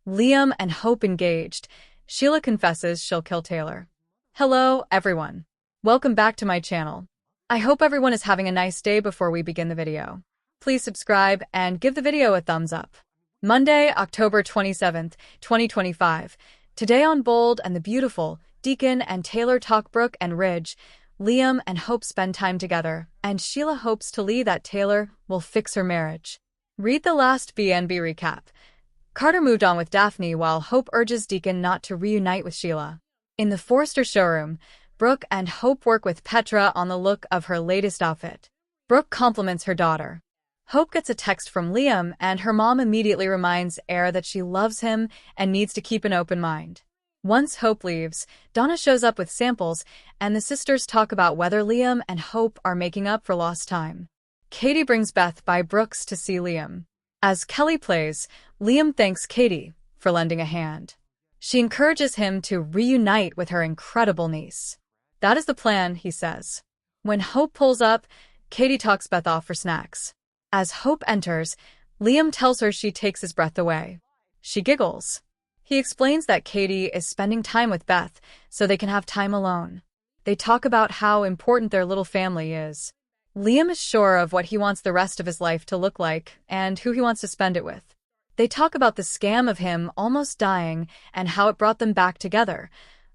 Liam and Hope engaged. Sheila confesses she'll kill Taylor. Hello, everyone. Welcome back to my channel. I hope everyone is having a nice day. Before we begin the video, please subscribe and give the video a thumbs up. Monday, October 27th, 2025. Today on Bold and the Beautiful, Deacon and Taylor talk Brooke and Ridge. Liam and Hope spend time together, and Sheila hopes to Lee that Taylor will fix her marriage. Read the last BNB recap. Carter moved on with Daphne while Hope urges Deacon not to reunite with Sheila. In the Forrester showroom, Brooke and Hope work with Petra on the look of her latest outfit. Brooke compliments her daughter. Hope gets a text from Liam, and her mom immediately reminds Air that she loves him and needs to keep an open mind. Once Hope leaves, Donna shows up with samples, and the sisters talk about whether Liam and Hope are making up for lost time. Katie brings Beth by Brooks to see Liam. As Kelly plays, Liam thanks Katie for lending a hand. She encourages him to reunite with her incredible niece. That is the plan, he says. When Hope pulls up, Katie talks Beth off for snacks. As Hope enters, Liam tells her she takes his breath away. She giggles. He explains that Katie is spending time with Beth so they can have time alone. They talk about how important their little family is. Liam is sure of what he wants the rest of his life to look like and who he wants to spend it with. They talk about the scam of him almost dying and how it brought them back together,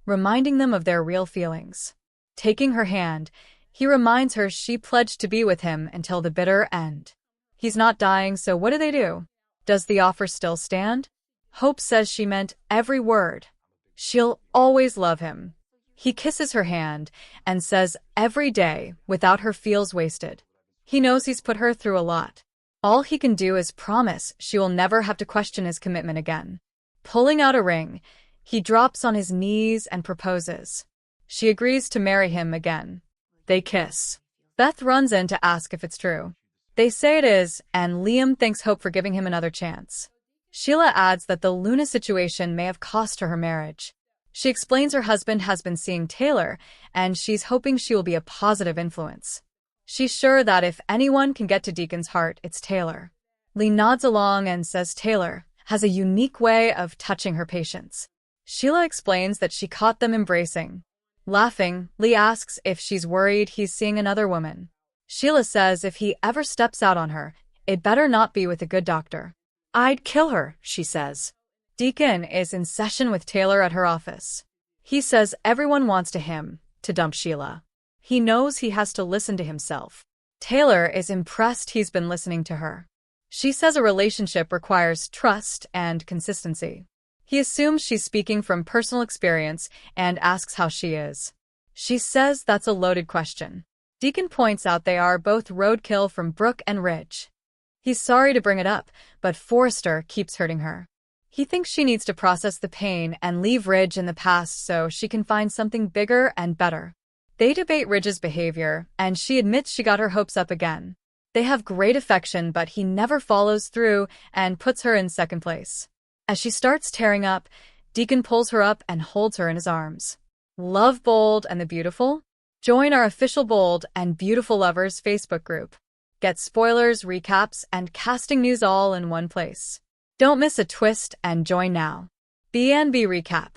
reminding them of their real feelings. Taking her hand, he reminds her she pledged to be with him until the bitter end. He's not dying, so what do? Does the offer still stand? Hope says she meant every word. She'll always love him. He kisses her hand and says every day without her feels wasted. He knows he's put her through a lot. All he can do is promise she will never have to question his commitment again. Pulling out a ring, he drops on his knees and proposes. She agrees to marry him again. They kiss. Beth runs in to ask if it's true. They say it is, and Liam thanks Hope for giving him another chance. Sheila adds that the Luna situation may have cost her marriage. She explains her husband has been seeing Taylor, and she's hoping she will be a positive influence. She's sure that if anyone can get to Deacon's heart, it's Taylor. Lee nods along and says Taylor has a unique way of touching her patients. Sheila explains that she caught them embracing. Laughing, Lee asks if she's worried he's seeing another woman. Sheila says if he ever steps out on her, it better not be with a good doctor. I'd kill her, she says. Deacon is in session with Taylor at her office. He says everyone wants him to dump Sheila. He knows he has to listen to himself. Taylor is impressed he's been listening to her. She says a relationship requires trust and consistency. He assumes she's speaking from personal experience and asks how she is. She says that's a loaded question. Deacon points out they are both roadkill from Brooke and Ridge. He's sorry to bring it up, but Forrester keeps hurting her. He thinks she needs to process the pain and leave Ridge in the past so she can find something bigger and better. They debate Ridge's behavior, and she admits she got her hopes up again. They have great affection, but he never follows through and puts her in second place. As she starts tearing up, Deacon pulls her up and holds her in his arms. Love Bold and the Beautiful? Join our official Bold and Beautiful Lovers Facebook group. Get spoilers, recaps, and casting news all in one place. Don't miss a twist and join now. BNB recap.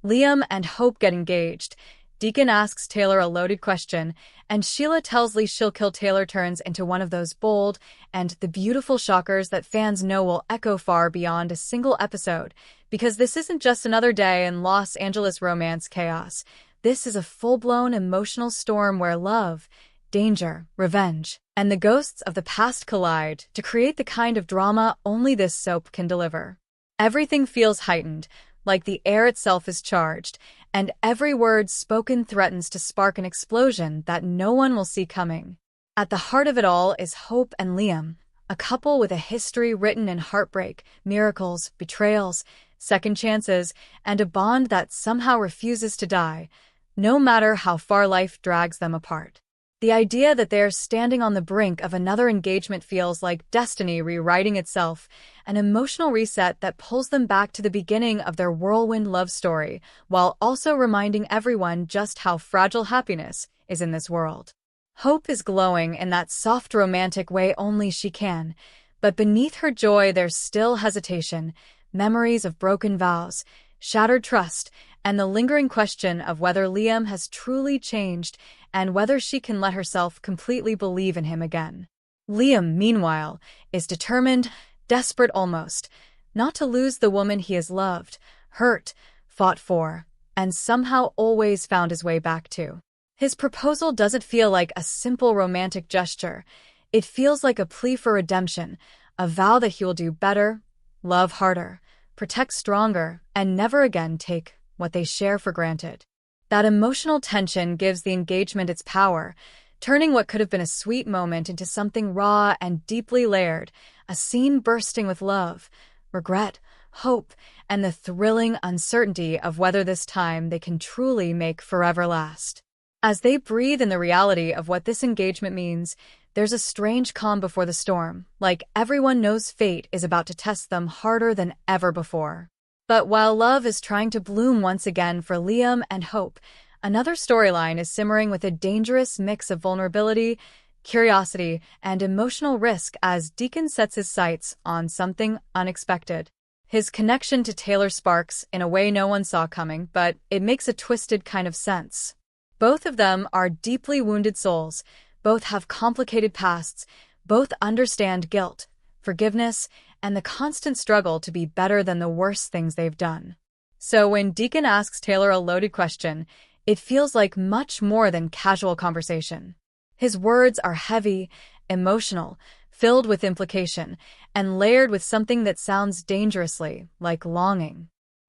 Liam and Hope get engaged. Deacon asks Taylor a loaded question, and Sheila tells Lee she'll kill Taylor turns into one of those bold and the beautiful shockers that fans know will echo far beyond a single episode, because this isn't just another day in Los Angeles romance chaos. This is a full-blown emotional storm where love, danger, revenge, and the ghosts of the past collide to create the kind of drama only this soap can deliver. Everything feels heightened, like the air itself is charged, and every word spoken threatens to spark an explosion that no one will see coming. At the heart of it all is Hope and Liam, a couple with a history written in heartbreak, miracles, betrayals, second chances, and a bond that somehow refuses to die, no matter how far life drags them apart. The idea that they're standing on the brink of another engagement feels like destiny rewriting itself, an emotional reset that pulls them back to the beginning of their whirlwind love story, while also reminding everyone just how fragile happiness is in this world. Hope is glowing in that soft romantic way only she can, but beneath her joy there's still hesitation, memories of broken vows, shattered trust, and the lingering question of whether Liam has truly changed and whether she can let herself completely believe in him again. Liam, meanwhile, is determined, desperate almost, not to lose the woman he has loved, hurt, fought for, and somehow always found his way back to. His proposal doesn't feel like a simple romantic gesture. It feels like a plea for redemption, a vow that he will do better, love harder, protect stronger, and never again take what they share for granted. That emotional tension gives the engagement its power, turning what could have been a sweet moment into something raw and deeply layered, a scene bursting with love, regret, hope, and the thrilling uncertainty of whether this time they can truly make forever last. As they breathe in the reality of what this engagement means, there's a strange calm before the storm, like everyone knows fate is about to test them harder than ever before. But while love is trying to bloom once again for Liam and Hope, another storyline is simmering with a dangerous mix of vulnerability, curiosity, and emotional risk as Deacon sets his sights on something unexpected. His connection to Taylor sparks in a way no one saw coming, but it makes a twisted kind of sense. Both of them are deeply wounded souls, both have complicated pasts, both understand guilt, forgiveness, and the constant struggle to be better than the worst things they've done. So when Deacon asks Taylor a loaded question, it feels like much more than casual conversation. His words are heavy, emotional, filled with implication, and layered with something that sounds dangerously like longing.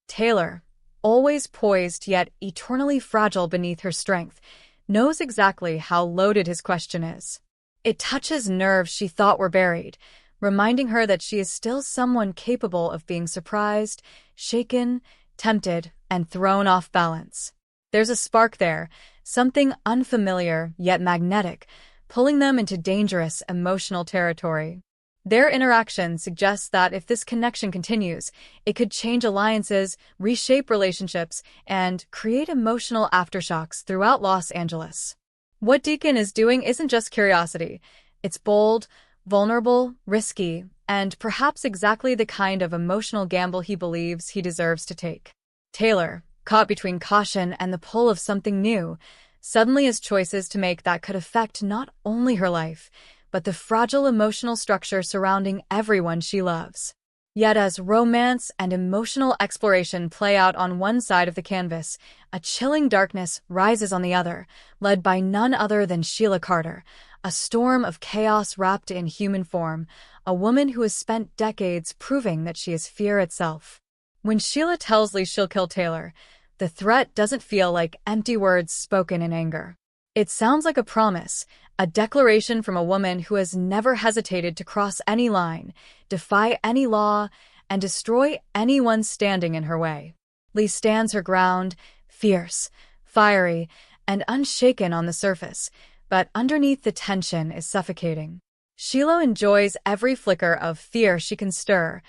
Taylor, always poised yet eternally fragile beneath her strength, knows exactly how loaded his question is. It touches nerves she thought were buried, reminding her that she is still someone capable of being surprised, shaken, tempted, and thrown off balance. There's a spark there, something unfamiliar yet magnetic, pulling them into dangerous emotional territory. Their interaction suggests that if this connection continues, it could change alliances, reshape relationships, and create emotional aftershocks throughout Los Angeles. What Deacon is doing isn't just curiosity. It's bold, vulnerable, risky, and perhaps exactly the kind of emotional gamble he believes he deserves to take. Taylor, caught between caution and the pull of something new, suddenly has choices to make that could affect not only her life, but the fragile emotional structure surrounding everyone she loves. Yet as romance and emotional exploration play out on one side of the canvas, a chilling darkness rises on the other, led by none other than Sheila Carter, a storm of chaos wrapped in human form, a woman who has spent decades proving that she is fear itself. When Sheila tells Lee she'll kill Taylor, the threat doesn't feel like empty words spoken in anger. It sounds like a promise, a declaration from a woman who has never hesitated to cross any line, defy any law, and destroy anyone standing in her way. Lee stands her ground, fierce, fiery, and unshaken on the surface, but underneath the tension is suffocating. Sheila enjoys every flicker of fear she can stir,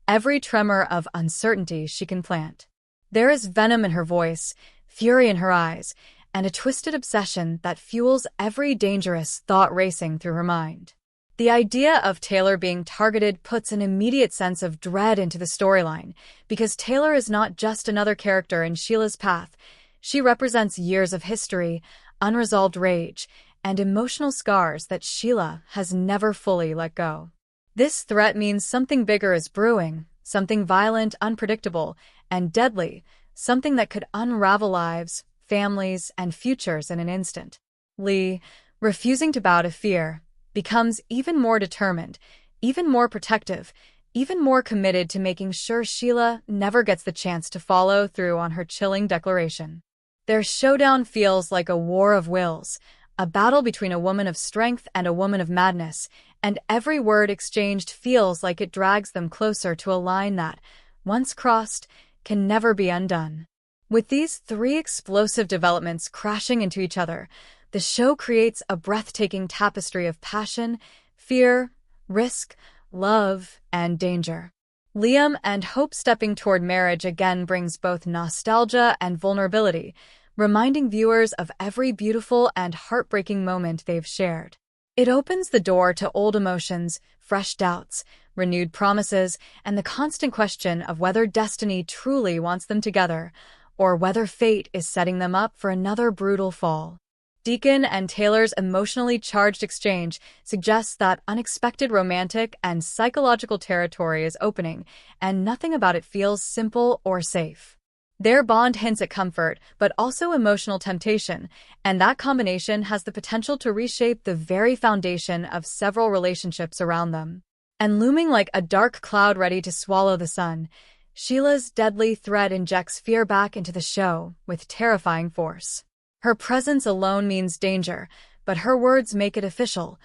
every tremor of uncertainty she can plant. There is venom in her voice, fury in her eyes, and a twisted obsession that fuels every dangerous thought racing through her mind. The idea of Taylor being targeted puts an immediate sense of dread into the storyline, because Taylor is not just another character in Sheila's path. She represents years of history, unresolved rage, and emotional scars that Sheila has never fully let go. This threat means something bigger is brewing, something violent, unpredictable, and deadly, something that could unravel lives, families, and futures in an instant. Lee, refusing to bow to fear, becomes even more determined, even more protective, even more committed to making sure Sheila never gets the chance to follow through on her chilling declaration. Their showdown feels like a war of wills, a battle between a woman of strength and a woman of madness, and every word exchanged feels like it drags them closer to a line that, once crossed, can never be undone. With these three explosive developments crashing into each other, the show creates a breathtaking tapestry of passion, fear, risk, love, and danger. Liam and Hope stepping toward marriage again brings both nostalgia and vulnerability, reminding viewers of every beautiful and heartbreaking moment they've shared. It opens the door to old emotions, fresh doubts, renewed promises, and the constant question of whether destiny truly wants them together, or whether fate is setting them up for another brutal fall. Deacon and Taylor's emotionally charged exchange suggests that unexpected romantic and psychological territory is opening, and nothing about it feels simple or safe. Their bond hints at comfort, but also emotional temptation, and that combination has the potential to reshape the very foundation of several relationships around them. And looming like a dark cloud ready to swallow the sun, Sheila's deadly threat injects fear back into the show with terrifying force. Her presence alone means danger, but her words make it official.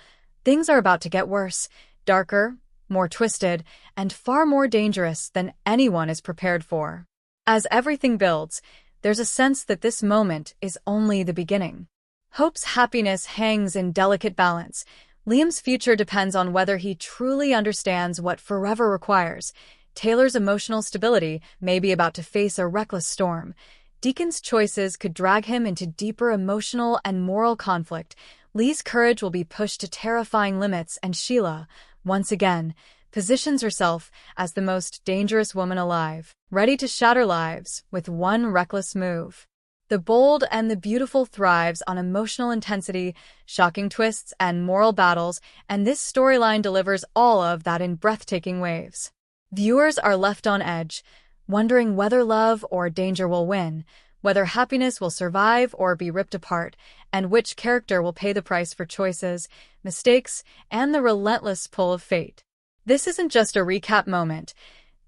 Things are about to get worse, darker, more twisted, and far more dangerous than anyone is prepared for. As everything builds, there's a sense that this moment is only the beginning. Hope's happiness hangs in delicate balance. Liam's future depends on whether he truly understands what forever requires. Taylor's emotional stability may be about to face a reckless storm. Deacon's choices could drag him into deeper emotional and moral conflict. Lee's courage will be pushed to terrifying limits, and Sheila, once again, positions herself as the most dangerous woman alive, ready to shatter lives with one reckless move. The bold and the beautiful thrives on emotional intensity, shocking twists, and moral battles, and this storyline delivers all of that in breathtaking waves. Viewers are left on edge, wondering whether love or danger will win, whether happiness will survive or be ripped apart, and which character will pay the price for choices, mistakes, and the relentless pull of fate. This isn't just a recap moment.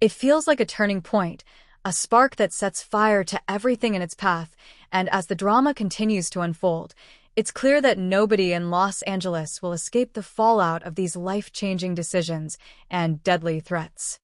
It feels like a turning point, a spark that sets fire to everything in its path, and as the drama continues to unfold, it's clear that nobody in Los Angeles will escape the fallout of these life-changing decisions and deadly threats.